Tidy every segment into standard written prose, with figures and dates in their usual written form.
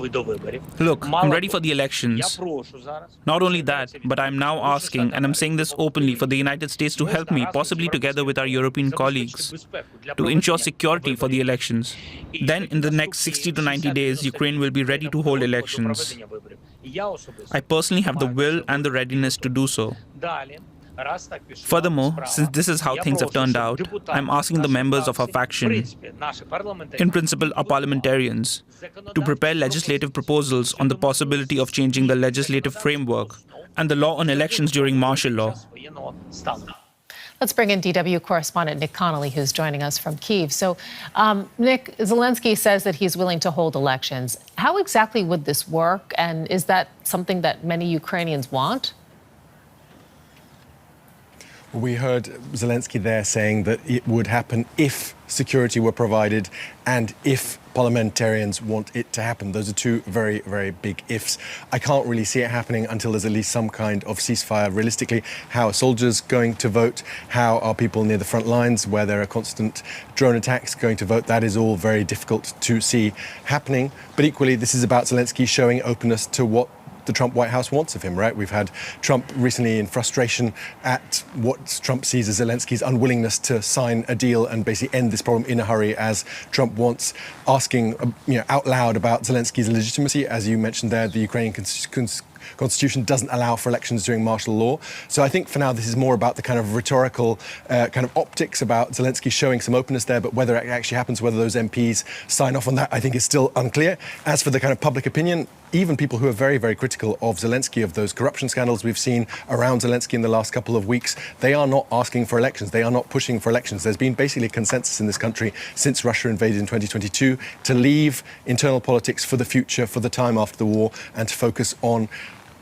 Look, I'm ready for the elections. Not only that, but I'm now asking, and I'm saying this openly, for the United States to help me, possibly together with our European colleagues, to ensure security for the elections. Then, in the next 60 to 90 days, Ukraine will be ready to hold elections. I personally have the will and the readiness to do so. Furthermore, since this is how things have turned out, I'm asking the members of our faction, in principle our parliamentarians, to prepare legislative proposals on the possibility of changing the legislative framework and the law on elections during martial law. Let's bring in DW correspondent Nick Connolly, who's joining us from Kyiv. So, Nick, Zelensky says that he's willing to hold elections. How exactly would this work, and is that something that many Ukrainians want? We heard Zelensky there saying that it would happen if security were provided and if parliamentarians want it to happen. Those are two very, very big ifs. I can't really see it happening until there's at least some kind of ceasefire. Realistically, how are soldiers going to vote? How are people near the front lines where there are constant drone attacks going to vote? That is all very difficult to see happening. But equally, this is about Zelensky showing openness to what the Trump White House wants of him, right? We've had Trump recently in frustration at what Trump sees as Zelensky's unwillingness to sign a deal and basically end this problem in a hurry, as Trump wants, asking out loud about Zelensky's legitimacy. As you mentioned there, the Ukrainian Constitution doesn't allow for elections during martial law. So I think for now this is more about the kind of rhetorical kind of optics about Zelensky showing some openness there, but whether it actually happens, whether those MPs sign off on that, I think is still unclear. As for the kind of public opinion, even people who are very, very critical of Zelensky, of those corruption scandals we've seen around Zelensky in the last couple of weeks, they are not asking for elections. They are not pushing for elections. There's been basically a consensus in this country since Russia invaded in 2022 to leave internal politics for the future, for the time after the war, and to focus on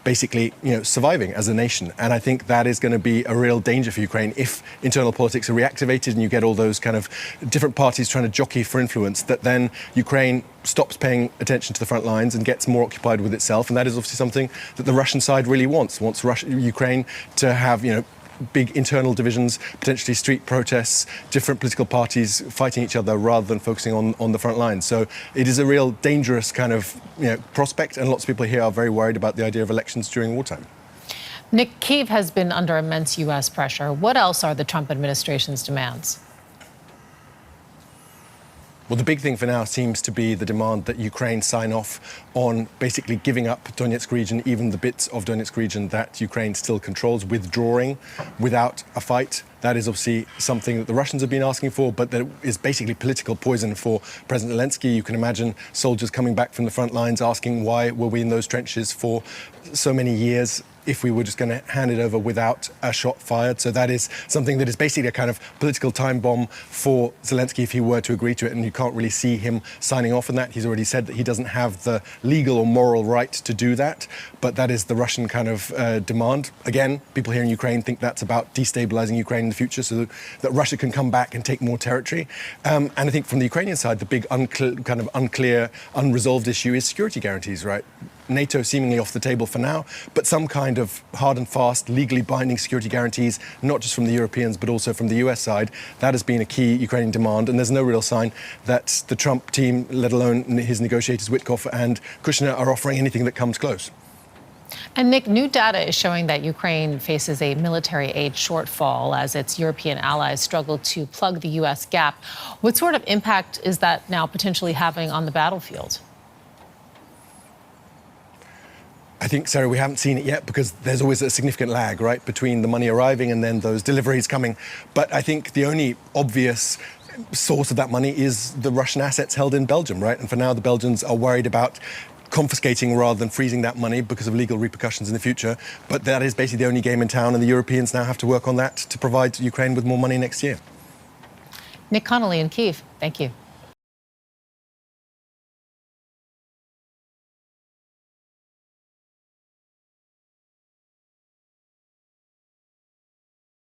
basically, surviving as a nation. And I think that is going to be a real danger for Ukraine if internal politics are reactivated and you get all those kind of different parties trying to jockey for influence, that then Ukraine stops paying attention to the front lines and gets more occupied with itself. And that is obviously something that the Russian side really wants Ukraine to have, big internal divisions, potentially street protests, different political parties fighting each other rather than focusing on the front lines. So it is a real dangerous kind of prospect, and lots of people here are very worried about the idea of elections during wartime. Nick, Kyiv has been under immense U.S. pressure. What else are the Trump administration's demands? Well, the big thing for now seems to be the demand that Ukraine sign off on basically giving up Donetsk region, even the bits of Donetsk region that Ukraine still controls, withdrawing without a fight. That is obviously something that the Russians have been asking for, but that is basically political poison for President Zelensky. You can imagine soldiers coming back from the front lines asking, why were we in those trenches for so many years if we were just going to hand it over without a shot fired? So that is something that is basically a kind of political time bomb for Zelensky if he were to agree to it, and you can't really see him signing off on that. He's already said that he doesn't have the legal or moral right to do that, but that is the Russian kind of demand. Again, people here in Ukraine think that's about destabilizing Ukraine in the future so that Russia can come back and take more territory. And I think from the Ukrainian side, the big unclear, unresolved issue is security guarantees, right? NATO seemingly off the table for now, but some kind of hard and fast, legally binding security guarantees, not just from the Europeans, but also from the US side. That has been a key Ukrainian demand, and there's no real sign that the Trump team, let alone his negotiators Witkoff and Kushner, are offering anything that comes close. And Nick, new data is showing that Ukraine faces a military aid shortfall as its European allies struggle to plug the US gap. What sort of impact is that now potentially having on the battlefield? I think, Sarah, we haven't seen it yet because there's always a significant lag, right, between the money arriving and then those deliveries coming. But I think the only obvious source of that money is the Russian assets held in Belgium, right? And for now, the Belgians are worried about confiscating rather than freezing that money because of legal repercussions in the future. But that is basically the only game in town, and the Europeans now have to work on that to provide Ukraine with more money next year. Nick Connolly in Kyiv, thank you.